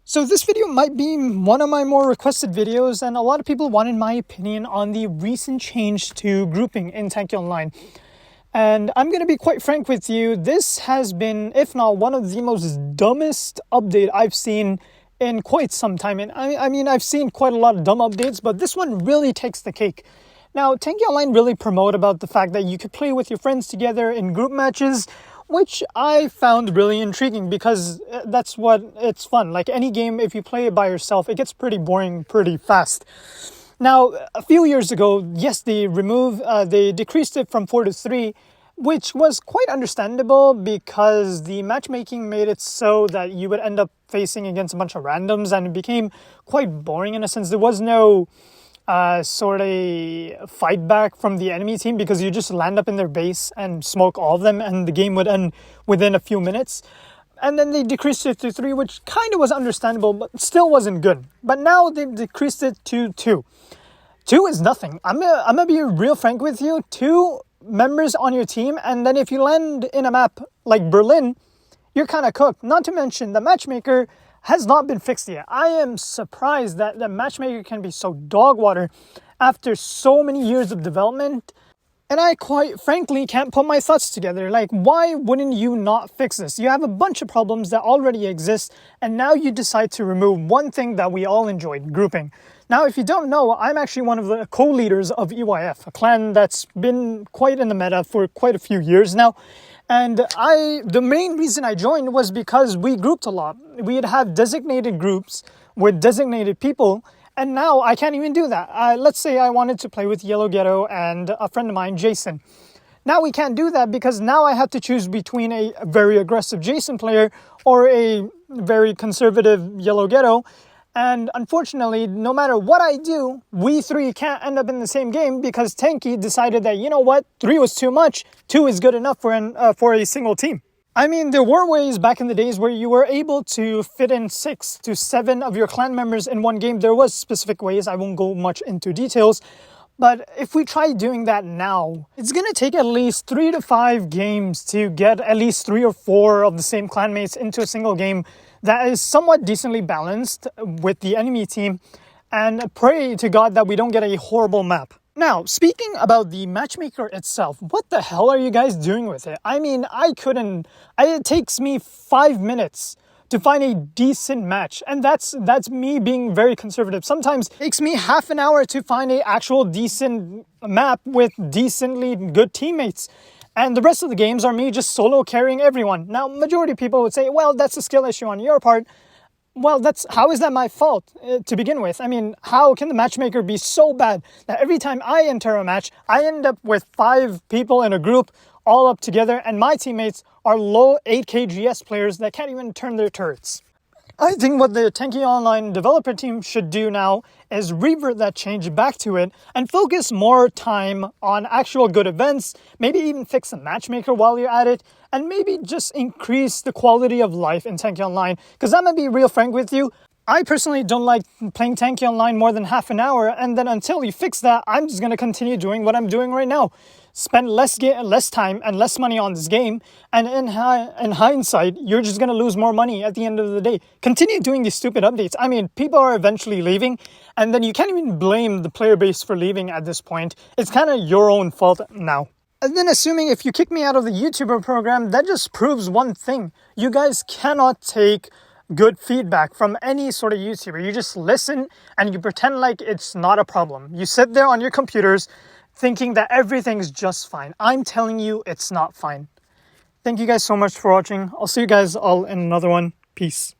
So this video might be one of my more requested videos, and a lot of people wanted my opinion on the recent change to grouping in Tanki Online. And I'm going to be quite frank with you, this has been, if not one of the most dumbest update I've seen in quite some time. And I mean, I've seen quite a lot of dumb updates, but this one really takes the cake. Now, Tanki Online really promote about the fact that you could play with your friends together in group matches, which I found really intriguing because that's what it's fun. Like any game, if you play it by yourself, it gets pretty boring pretty fast. Now, a few years ago, yes, they decreased it from 4 to 3, which was quite understandable because the matchmaking made it so that you would end up facing against a bunch of randoms, and it became quite boring in a sense. There was no sort of fight back from the enemy team because you just land up in their base and smoke all of them, and the game would end within a few minutes. And then they decreased it to 3, which kind of was understandable, but still wasn't good. But now they've decreased it to 2. 2 is nothing. I'm gonna be real frank with you. 2 members on your team, and then if you land in a map like Berlin, you're kind of cooked. Not to mention the matchmaker has not been fixed yet. I am surprised that the matchmaker can be so dog water after so many years of development. And I quite frankly can't put my thoughts together. Like, why wouldn't you not fix this? You have a bunch of problems that already exist, and now you decide to remove one thing that we all enjoyed, grouping. Now, if you don't know, I'm actually one of the co-leaders of EYF, a clan that's been quite in the meta for quite a few years now. And the main reason I joined was because we grouped a lot. We'd have designated groups with designated people, and now I can't even do that. Let's say I wanted to play with Yellow Ghetto and a friend of mine, Jason. Now we can't do that because now I have to choose between a very aggressive Jason player or a very conservative Yellow Ghetto. And unfortunately, no matter what I do, we 3 can't end up in the same game because Tanki decided that, you know what, 3 was too much, 2 is good enough for a single team. I mean, there were ways back in the days where you were able to fit in 6 to 7 of your clan members in one game. There was specific ways, I won't go much into details. But if we try doing that now, it's going to take at least 3 to 5 games to get at least 3 or 4 of the same clanmates into a single game that is somewhat decently balanced with the enemy team, and pray to God that we don't get a horrible map. Now, speaking about the matchmaker itself, what the hell are you guys doing with it? I mean, it takes me 5 minutes to find a decent match, and that's me being very conservative. Sometimes it takes me half an hour to find an actual decent map with decently good teammates. And the rest of the games are me just solo carrying everyone. Now, majority of people would say, well, that's a skill issue on your part. Well, how is that my fault to begin with? I mean, how can the matchmaker be so bad that every time I enter a match, I end up with 5 people in a group all up together, and my teammates are low 8k GS players that can't even turn their turrets? I think what the Tanki Online developer team should do now is revert that change back to it and focus more time on actual good events, maybe even fix the matchmaker while you're at it, and maybe just increase the quality of life in Tanki Online. Because I'm going to be real frank with you, I personally don't like playing Tanki Online more than half an hour, and then until you fix that, I'm just going to continue doing what I'm doing right now. Spend less time and less money on this game, and in hindsight, you're just going to lose more money at the end of the day. Continue doing these stupid updates. I mean, people are eventually leaving, and then you can't even blame the player base for leaving at this point. It's kind of your own fault now. And then assuming if you kick me out of the YouTuber program, that just proves one thing. You guys cannot take good feedback from any sort of YouTuber. You just listen and you pretend like it's not a problem. You sit there on your computers thinking that everything's just fine. I'm telling you, it's not fine. Thank you guys so much for watching. I'll see you guys all in another one. Peace.